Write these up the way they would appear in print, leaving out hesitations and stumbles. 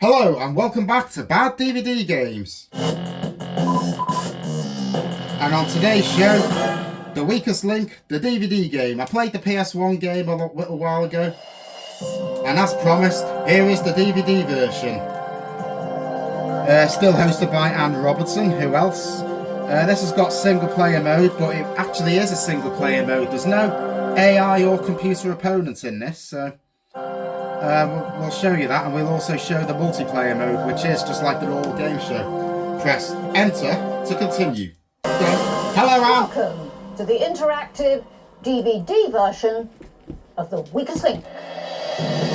Hello and welcome back to Bad DVD Games. And on today's show, The Weakest Link, the DVD game. I played the PS1 game a little while ago. And as promised, here is the DVD version. Still hosted by Anne Robertson. Who else? This has got single player mode, but it actually is a single player mode. There's no AI or computer opponents in this, so we'll show you that, and we'll also show the multiplayer mode, which is just like the normal game show. Press enter to continue. Hello, Anne. Welcome to the interactive DVD version of The Weakest Link.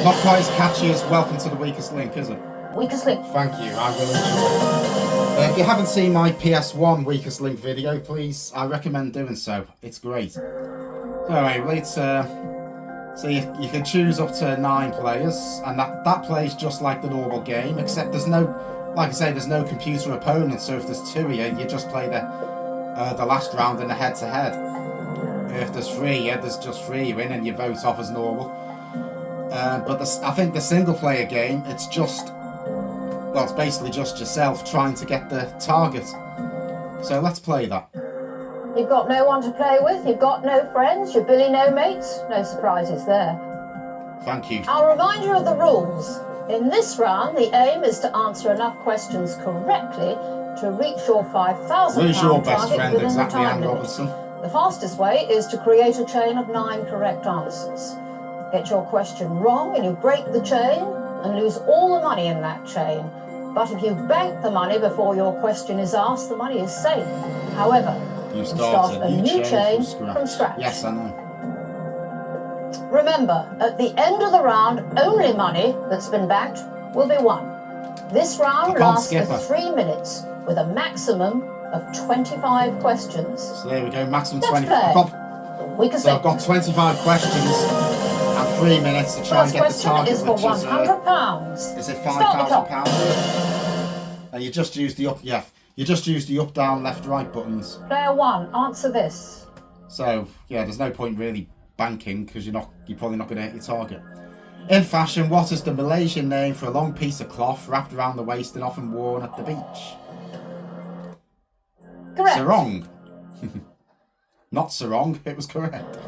Not quite as catchy as Welcome to the Weakest Link, is it? Weakest Link. Thank you, I will enjoy it. If you haven't seen my PS1 Weakest Link video, please, I recommend doing so. It's great. So anyway, let's, so you can choose up to 9 players, and that plays just like the normal game, except there's no, like I say, there's no computer opponent, so if there's 2 of you just play the last round in a head-to-head. If there's 3, there's just 3 you in, and you vote off as normal. But I think the single-player game, it's basically just yourself trying to get the target. So let's play that. You've got no one to play with, you've got no friends, you're Billy no mates, no surprises there. Thank you. I'll remind you of the rules. In this round, the aim is to answer enough questions correctly to reach your £5,000 Who's your best target friend within exactly, the time Anne limit. Robertson? The fastest way is to create a chain of 9 correct answers. Get your question wrong and you break the chain and lose all the money in that chain. But if you bank the money before your question is asked, the money is safe. However, You start a new chain from scratch. Yes, I know. Remember, at the end of the round, only money that's been banked will be won. This round lasts for 3 minutes with a maximum of 25 questions. So there we go, maximum Let's 25. play. So I've got 25 questions and 3 minutes to try and get the target, is for which £100. is it Start the clock. £5,000? And you just use the up, down, left, right buttons. Player 1, answer this. So yeah, there's no point really banking because you're probably not going to hit your target. In fashion, what is the Malaysian name for a long piece of cloth wrapped around the waist and often worn at the beach? Correct. Sarong. Not sarong, it was correct.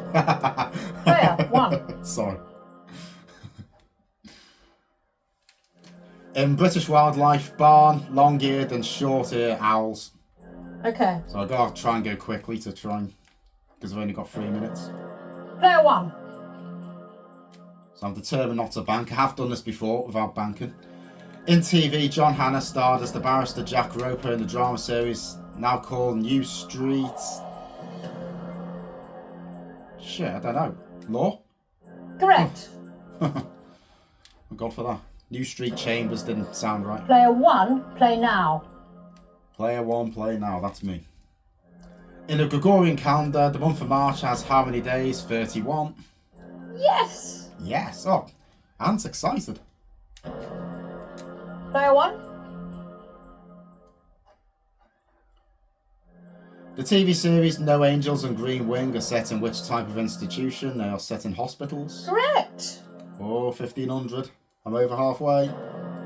Player 1. Sorry. In British wildlife, barn, long-eared and short-eared owls. Okay. So I've got to try and go quickly because I've only got 3 minutes. Player 1. So I'm determined not to bank. I have done this before without banking. In TV, John Hannah starred as the barrister Jack Roper in the drama series now called New Street... Shit, I don't know. Law? Correct. Oh, God for that. New Street Chambers didn't sound right. Player 1, play now. Player 1, play now. That's me. In the Gregorian calendar, the month of March has how many days? 31. Yes. Yes. Oh, Anne's excited. Player 1. The TV series No Angels and Green Wing are set in which type of institution? They are set in hospitals. Correct. Oh, 1500. I'm over halfway.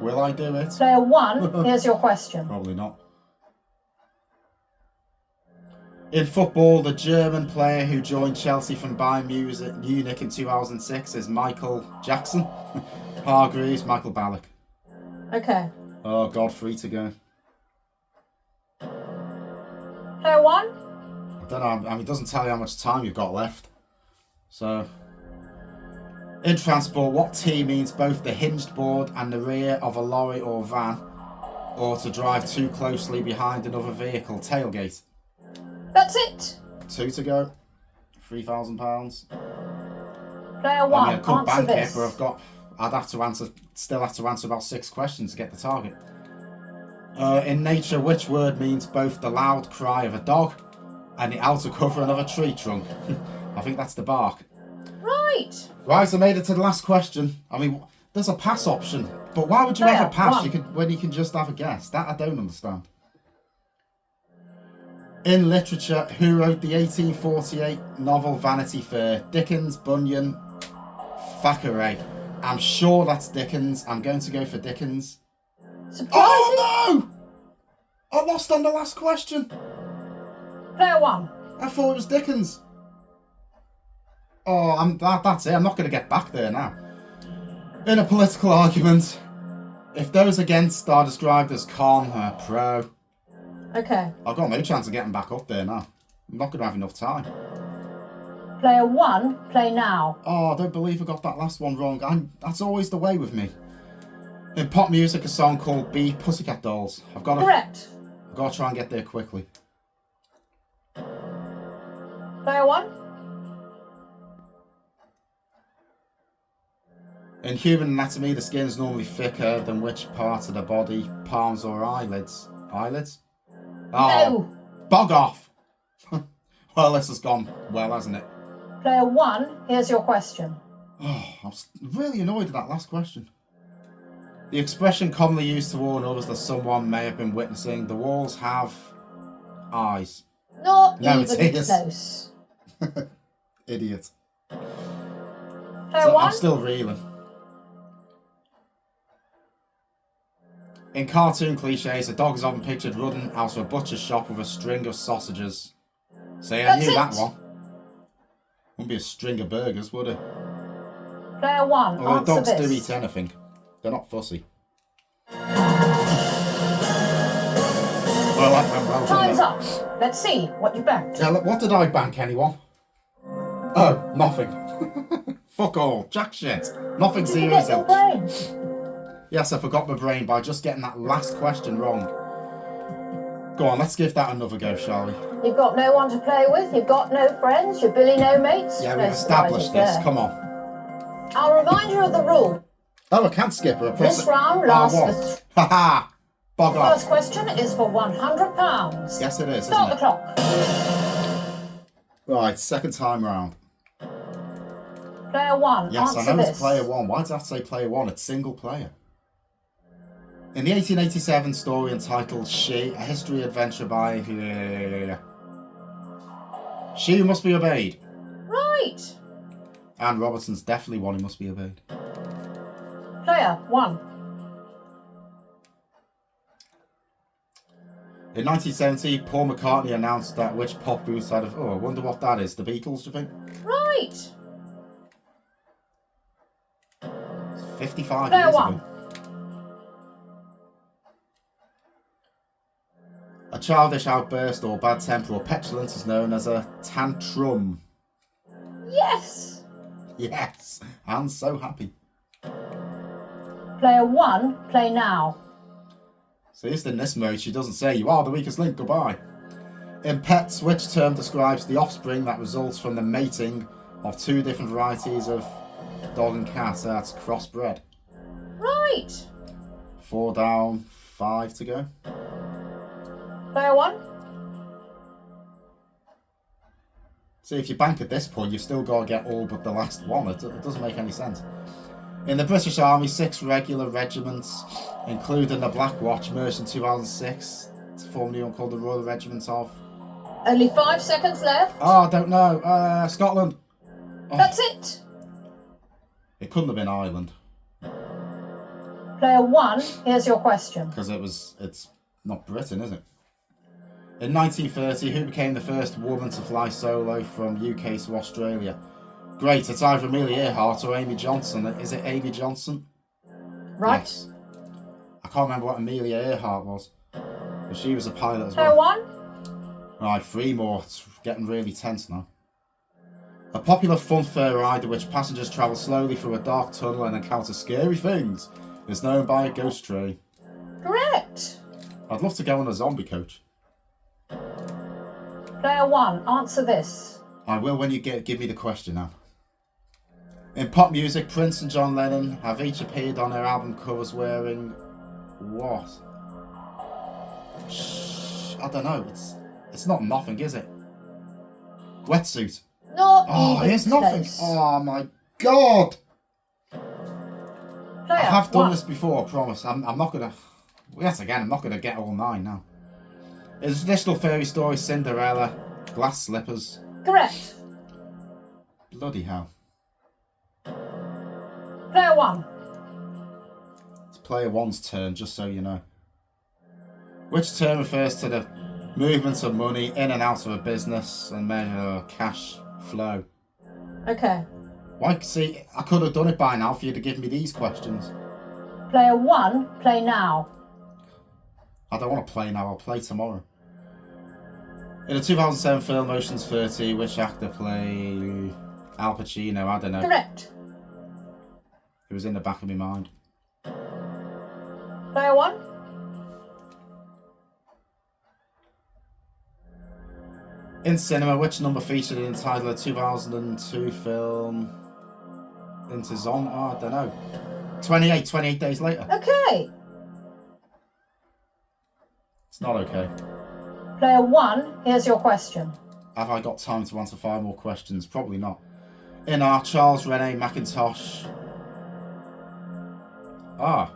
Will I do it? Player 1, here's your question. Probably not. In football, the German player who joined Chelsea from Bayern Munich in 2006 is Michael Jackson. Hargreaves, Michael Ballack. Okay. Oh, God, 3 to go. Player 1. I don't know, I mean, it doesn't tell you how much time you've got left. So, in transport, what T means both the hinged board and the rear of a lorry or van, or to drive too closely behind another vehicle? Tailgate. That's it. 2 to go. £3,000. Player 1, I mean, I could answer bank this. it, but still have to answer about 6 questions to get the target. In nature, which word means both the loud cry of a dog and the outer covering of a tree trunk? I think that's the bark. Right. Right, I made it to the last question. I mean, there's a pass option, but why would you Player ever pass 1. when you can just have a guess? That I don't understand. In literature, who wrote the 1848 novel Vanity Fair? Dickens, Bunyan, Thackeray. I'm sure that's Dickens. I'm going to go for Dickens. Surprising. Oh no! I lost on the last question. Player 1. I thought it was Dickens. Oh, that's it. I'm not going to get back there now. In a political argument, if those against are described as con or pro, Okay. I've got no chance of getting back up there now. I'm not going to have enough time. Player 1, play now. Oh, I don't believe I got that last one wrong. That's always the way with me. In pop music, a song called Be Pussycat Dolls. Correct. I've got to try and get there quickly. Player 1. In human anatomy, the skin is normally thicker than which part of the body? Palms or eyelids? Eyelids? Oh, No. bog off! Well, this has gone well, hasn't it? Player 1, here's your question. Oh, I'm really annoyed at that last question. The expression commonly used to warn others that someone may have been witnessing. The walls have eyes. Not No, even it is. close. Idiot. Player 1. I'm still reeling. In cartoon cliches, a dog is often pictured running out of a butcher's shop with a string of sausages. See, I knew that one. Wouldn't be a string of burgers, would it? Player 1, Although answer dogs this. do eat anything. They're not fussy. Well, that went well, Time's didn't it? up. Let's see what you banked. Yeah, look, what did I bank, anyone? Oh, nothing. Fuck all. Jack shit. Nothing Did you forget serious. your brain? Yes, I forgot my brain by just getting that last question wrong. Go on, let's give that another go, shall we? You've got no one to play with, you've got no friends, you're Billy no mates. Yeah, no we've established surprises this. there. Come on. I'll remind you of the rule. Oh, I can't skip her. This round lasts one. for... Haha! Bog The off. first question is for £100. Yes, it is, Start isn't the it? clock. Right, second time round. Player 1, Yes, I answer know this. it's player 1. Why does that say player 1? It's single player. In the 1887 story entitled She, a history adventure by... She Who Must Be Obeyed. Right. Anne Robertson's definitely one who must be obeyed. Player 1. In 1970, Paul McCartney announced that which pop group had of... Oh, I wonder what that is. The Beatles, do you think? Right. It's 55 Player years 1. ago. A childish outburst or bad temper or petulance is known as a tantrum. Yes. Yes, I'm so happy. Player 1, play now. So just in this mode, she doesn't say, you are the weakest link, goodbye. In pets, which term describes the offspring that results from the mating of two different varieties of dog and cat? That's crossbred. Right. 4 down, 5 to go. Player 1. See, if you bank at this point, you've still got to get all but the last one. It doesn't make any sense. In the British Army, 6 regular regiments, including the Black Watch, merged in 2006 to form the one called the Royal Regiment of... Only 5 seconds left. Oh, I don't know. Scotland. Oh, That's it. it couldn't have been Ireland. Player 1, here's your question. Because it's not Britain, is it? In 1930, who became the first woman to fly solo from UK to Australia? Great, it's either Amelia Earhart or Amy Johnson. Is it Amy Johnson? Right. Yes. I can't remember what Amelia Earhart was. But she was a pilot as Player well. 1. Right, 3 more. It's getting really tense now. A popular funfair ride in which passengers travel slowly through a dark tunnel and encounter scary things is known by a ghost train. Correct. I'd love to go on a zombie coach. Player 1, answer this. I will when you give me the question now. In pop music, Prince and John Lennon have each appeared on their album covers wearing what? I don't know. It's not nothing, is it? Wetsuit. Not Oh, even it's nothing. close. Oh my god! Player I have done 1. this before, I promise. I'm not gonna... Yes, again, I'm not gonna get all 9 now. In the traditional fairy story, Cinderella, glass slippers. Correct. Bloody hell. Player 1. It's player one's turn, just so you know. Which term refers to the movement of money in and out of a business and measure cash flow? Okay. Why? See, I could have done it by now for you to give me these questions. Player 1, play now. I don't want to play now, I'll play tomorrow. In the 2007 film Ocean's 30, which actor played Al Pacino? I don't know. Correct. It was in the back of my mind. Player 1. In cinema, which number featured in the title of the 2002 film Into Zombie? Oh, I don't know. 28 days later. Okay. It's not okay. Player 1, here's your question. Have I got time to answer 5 more questions? Probably not. In our Charles Rene Mackintosh. Art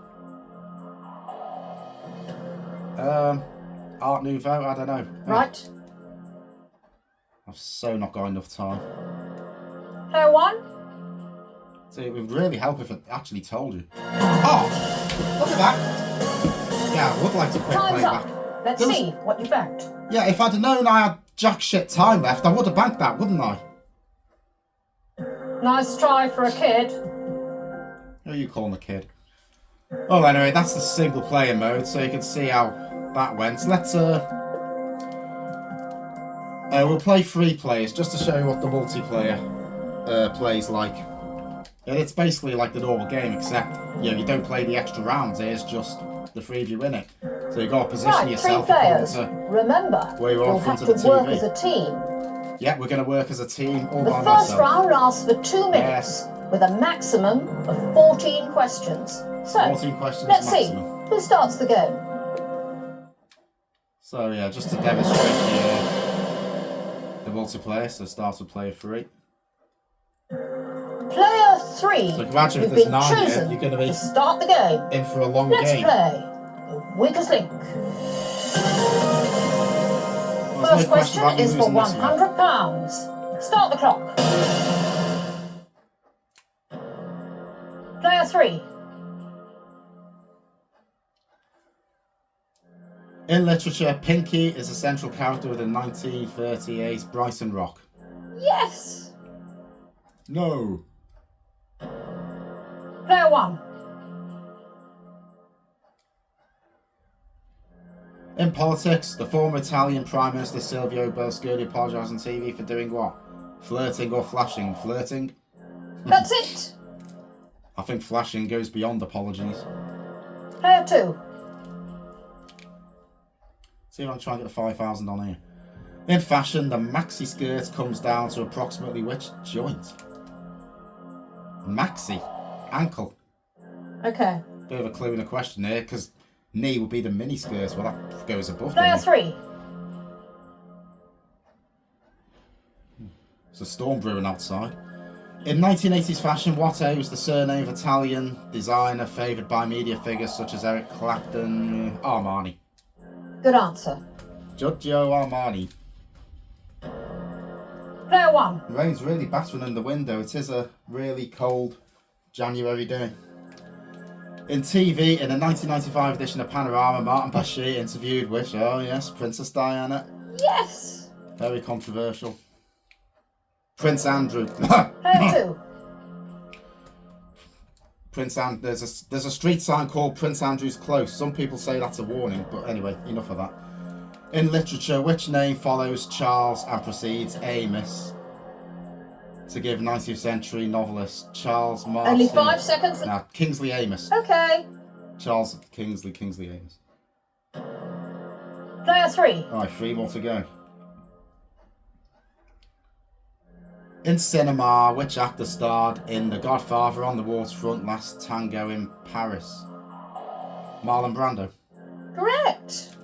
Nouveau, I don't know. Right. I've so not got enough time. Player 1. See, it would really help if I actually told you. Oh! Look at that! Yeah, I would like to quit Time's playback. up. Let's see what you banked. Yeah, if I'd have known I had jack shit time left, I would have banked that, wouldn't I? Nice try for a kid. Who are you calling a kid? Oh, anyway, that's the single player mode, so you can see how that went. Let's, we'll play 3 players, just to show you what the multiplayer, plays like. And it's basically like the normal game, except, you know, you don't play the extra rounds, there's just the 3 of you in it. So you've got to position Right, yourself 3 players. to Remember, where you are in you'll front have of to the work TV. as a team. Yeah, we're going to work as a team all The by first myself. round lasts for 2 minutes, with a maximum of 14 questions. So, 14 questions let's maximum. see, who starts the game? So yeah, just to demonstrate the multiplayer, so start with player 3. Player 3, So imagine if you've there's been 9 here, chosen you're going to be to start the game. in for a long Let's game. play the weakest link. Well, there's First no question question about me is for losing this one. £100. Start the clock. Player 3. In literature, Pinky is a central character within 1938's Bryson Rock. Yes. No. Player 1. In politics, the former Italian Prime Minister Silvio Berlusconi apologised on TV for doing what? Flirting or flashing? Flirting? That's it. I think flashing goes beyond apologies. Player 2. See if I can try and get the 5,000 on here. In fashion, the maxi skirt comes down to approximately which joint? Maxi. Ankle. Okay. Bit of a clue in the question here, because knee would be the mini skirt. Well, that goes above the Player knee. 3. It's a storm brewing outside. In 1980s fashion, what was the surname of Italian designer favoured by media figures such as Eric Clapton? Armani. Good answer. Giorgio Armani. Player 1. The rain's really battering in the window. It is a really cold January day. In TV, in the 1995 edition of Panorama, Martin Bashir interviewed which? Oh yes, Princess Diana. Yes. Very controversial. Prince Andrew. Player 2. There's a street sign called Prince Andrew's Close. Some people say that's a warning, but anyway, enough of that. In literature, which name follows Charles and precedes Amos? To give 19th century novelist Charles Martin. Only 5 seconds. Nah, Kingsley Amos. Okay. Charles Kingsley Amos. Player 3. Alright, 3 more to go. In cinema, which actor starred in The Godfather, On the Waterfront, Last Tango in Paris? Marlon Brando. Correct.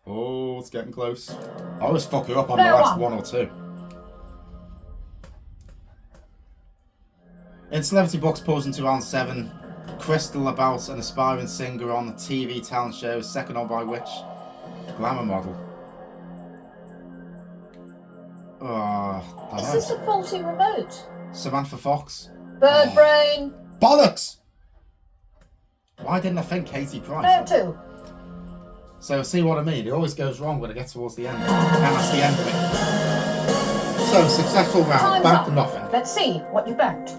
Oh, it's getting close. I always fuck you up on Player the last 1. one or 2. In Celebrity Box Pose in 2007, Crystal about an aspiring singer on the TV talent show, second on by which glamour model? Is this a faulty remote? Samantha Fox. Bird brain. Bollocks! Why didn't I think Katie Price? Player 2. So see what I mean? It always goes wrong when I get towards the end. And that's the end of it. So, successful round. Time's Back up. to nothing. Let's see what you banked.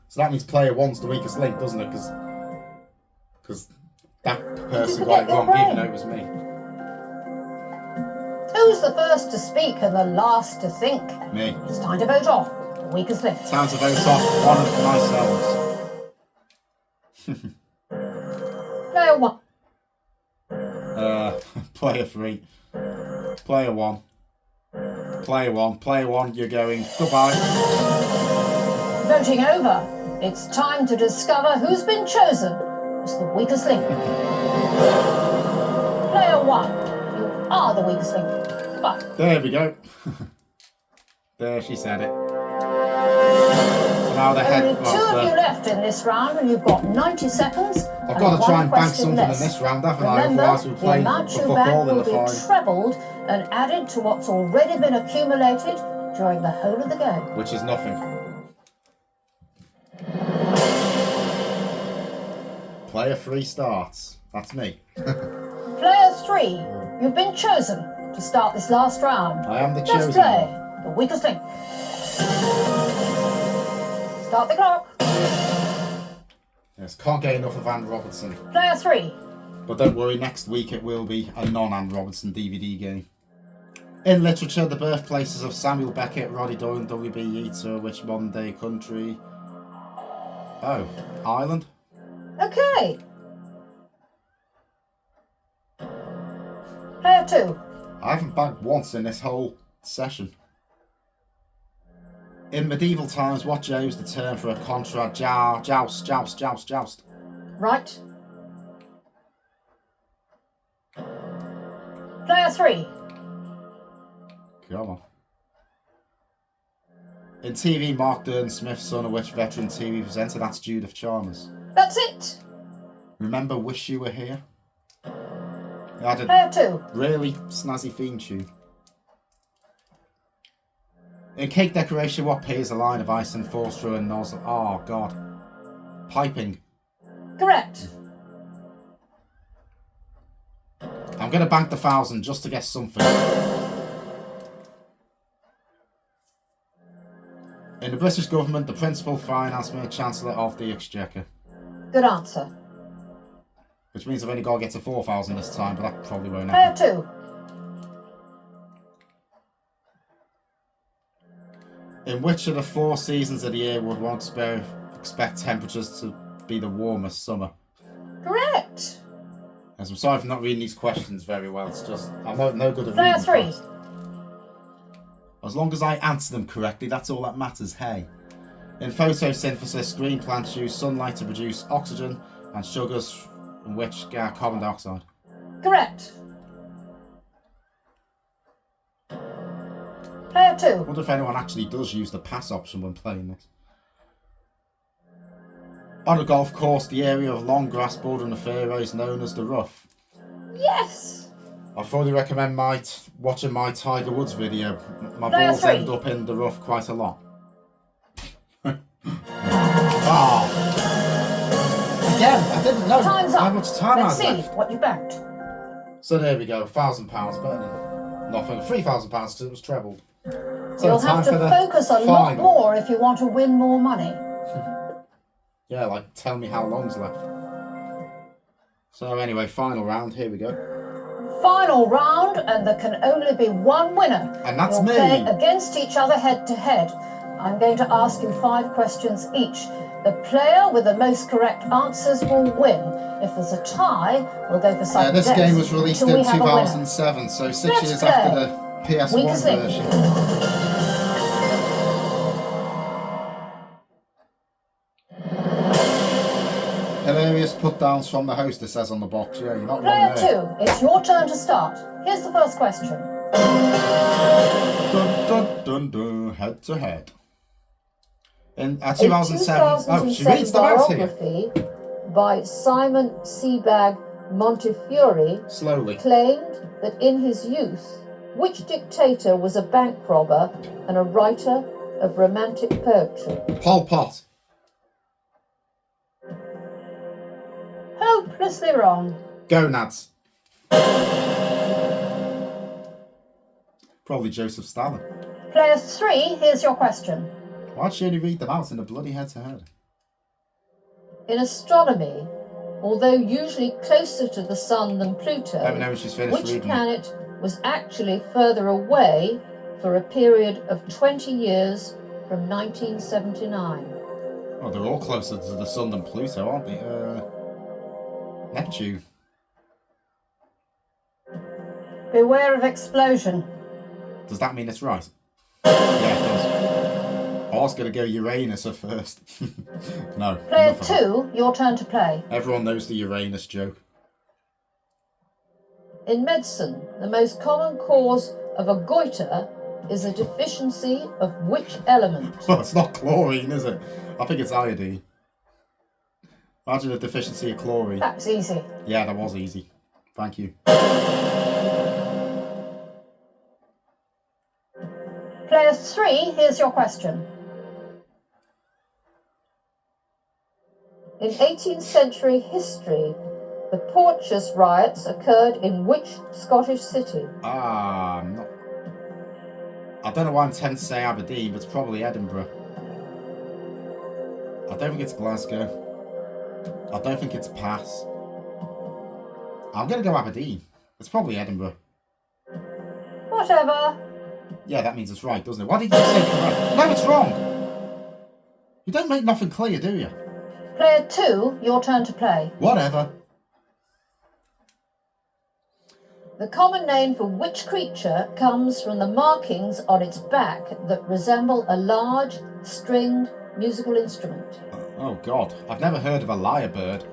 So that means player 1's the weakest link, doesn't it? Because that person got it wrong, even though it was me. Who's the first to speak and the last to think? Me. It's time to vote off the weakest link. Time to vote off one of myself. Player 1. Player 3. Player 1. Player 1. Player 1, you're going. Goodbye. Voting over. It's time to discover who's been chosen as the weakest link. Player 1, you are the weakest link. Goodbye. There we go. There, she said it. So now the head. Only two of you left in this round, and you've got 90 seconds. I've got to try and bank something less. in this round, haven't I? Remember, Otherwise we're the playing amount for you football bank in the will be final. trebled and added to what's already been accumulated during the whole of the game. Which is nothing. Player 3 starts. That's me. Player 3, you've been chosen to start this last round. I am the Let's chosen play one. the weakest link. Start the clock. Yes, can't get enough of Anne Robertson. Player 3. But don't worry, next week it will be a non-Anne Robertson DVD game. In literature, the birthplaces of Samuel Beckett, Roddy Doyle, W.B. Yeats, which modern day country? Oh, Ireland? Okay. Player 2. I haven't banked once in this whole session. In medieval times, what J was the term for a contra joust? Right. Player 3. Come on. In TV, Mark Dern Smith's son of which veteran TV presenter? That's Judith Chalmers. That's it. Remember Wish You Were Here? I had a Player 2. really snazzy theme tune. In cake decoration, what P is a line of ice and falls through a nozzle? Oh, God. Piping. Correct. I'm going to bank the 1,000 just to get something. In the British government, the principal finance chancellor of the Exchequer. Good answer. Which means I've only got to get to 4,000 this time, but that probably won't Player happen. 2. In which of the 4 seasons of the year would one expect temperatures to be the warmest? Summer. Correct. Yes, I'm sorry for not reading these questions very well. It's just, I'm no good at Player reading 3. fast. As long as I answer them correctly, that's all that matters, hey. In photosynthesis, green plants use sunlight to produce oxygen and sugars, from which carbon dioxide. Correct. Player 2. I wonder if anyone actually does use the pass option when playing this. On a golf course, the area of long grass bordering the fairway is known as the rough. Yes. I fully recommend watching my Tiger Woods video. My Player balls 3. end up in the rough quite a lot. Oh. Again, I didn't know Time's up. how much time I Let's had see left. what you banked. So there we go, £1,000 better than nothing. £3,000 because it was trebled. So You'll time have to for the focus a lot final. more if you want to win more money. Yeah, like tell me how long's left. So anyway, final round, here we go. Final round, and there can only be one winner. And that's You'll me. play against each other head to head. I'm going to ask you 5 questions each. The player with the most correct answers will win. If there's a tie, we'll go for sudden This death game was released till in we have a winner. 2007, so 6 Let's years play. after the PS1 Weakest link. version. Hilarious put-downs from the host, it says on the box. Yeah, you're not Player wrong there. 2, it's your turn to start. Here's the first question. Dun, dun, dun, dun, head to head. In A 2007. Oh, she reads them out here. biography by Simon Sebag Montefiore Slowly. claimed that in his youth, which dictator was a bank robber and a writer of romantic poetry? Pol Pot. Hopelessly wrong. Gonads. Probably Joseph Stalin. Player 3, here's your question. Why'd she only read them out in a bloody head-to-head? In astronomy, although usually closer to the Sun than Pluto, Let me know when she's finished which reading. planet was actually further away for a period of 20 years from 1979? Oh, they're all closer to the Sun than Pluto, aren't they? Neptune. Beware of explosion. Does that mean it's right? Yeah, it does. I was going to go Uranus at first. No. Player 2, your turn to play. Everyone knows the Uranus joke. In medicine, the most common cause of a goiter is a deficiency of which element? Well, it's not chlorine, is it? I think it's iodine. Imagine a deficiency of chlorine. That's easy. Yeah, that was easy. Thank you. Player 3, here's your question. In 18th century history, the Porteous riots occurred in which Scottish city? I don't know why I'm tempted to say Aberdeen, but it's probably Edinburgh. I don't think it's Glasgow. I don't think it's Pass. I'm going to go Aberdeen. It's probably Edinburgh. Whatever. Yeah, that means it's right, doesn't it? Why did you say correct? No, it's wrong. You don't make nothing clear, do you? Player 2, your turn to play. Whatever. The common name for which creature comes from the markings on its back that resemble a large, stringed musical instrument? Oh, God. I've never heard of a lyrebird.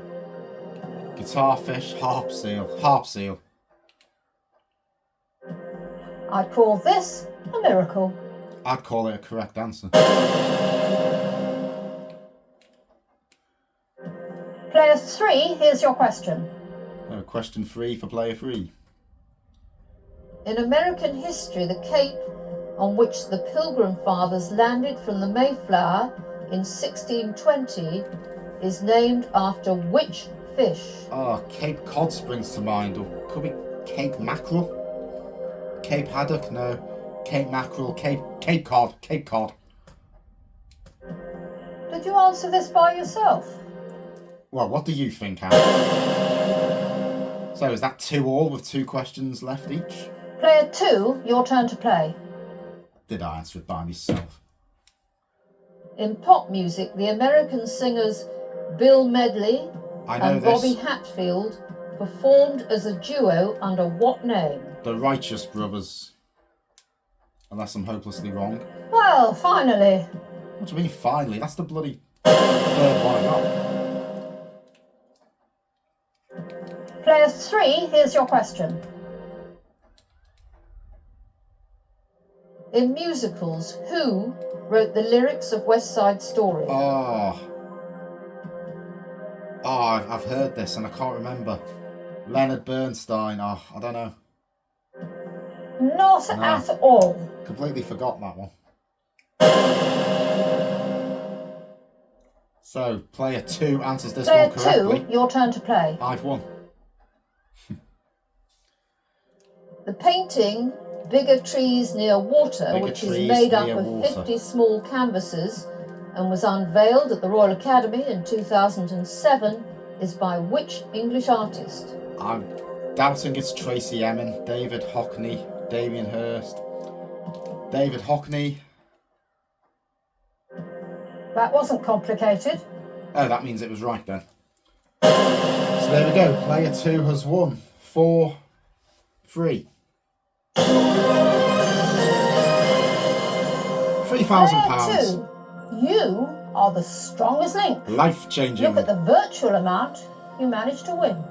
Guitarfish, harp seal. Harp seal. I'd call this a miracle. I'd call it a correct answer. Player 3, here's your question. Question 3 for player 3. In American history, the cape on which the Pilgrim Fathers landed from the Mayflower in 1620 is named after which fish? Oh, Cape Cod springs to mind. Or could be Cape Mackerel? Cape Haddock? No. Cape Mackerel. Cape Cod. Cape Cod. Did you answer this by yourself? Well, what do you think, Anne? So is that 2-2 with 2 questions left each? Player 2, your turn to play. Did I answer it by myself? In pop music, the American singers Bill Medley and Bobby Hatfield performed as a duo under what name? The Righteous Brothers. Unless I'm hopelessly wrong. Well, finally. What do you mean, finally? That's the bloody 3rd one I got. Player 3, here's your question. In musicals, who wrote the lyrics of West Side Story? Oh, I've heard this and I can't remember. Leonard Bernstein. Oh, I don't know. Not at all. Completely forgot that one. So, player 2 answers this one correctly. Player 2, your turn to play. I've won. The painting Bigger Trees Near Water, which is made up of 50 small canvases and was unveiled at the Royal Academy in 2007, is by which English artist? I'm doubting it's Tracy Emin, David Hockney, Damien Hirst. David Hockney. That wasn't complicated. Oh, that means it was right then. So there we go. Player 2 has won. 4-3. £3,000. You are the strongest link. Life-changing. Look at the virtual amount you managed to win.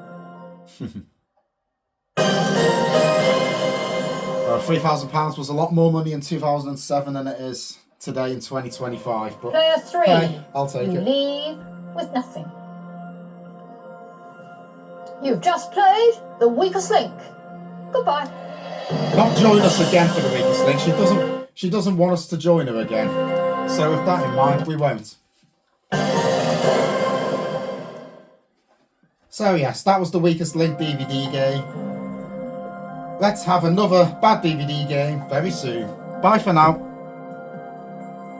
£3,000 was a lot more money in 2007 than it is today in 2025. But Player 3, hey, I'll take you it. leave with nothing. You've just played the weakest link. Goodbye. Not join us again for the weakest link. She doesn't want us to join her again. So with that in mind, we won't. So yes, that was the weakest link DVD game. Let's have another bad DVD game very soon. Bye for now.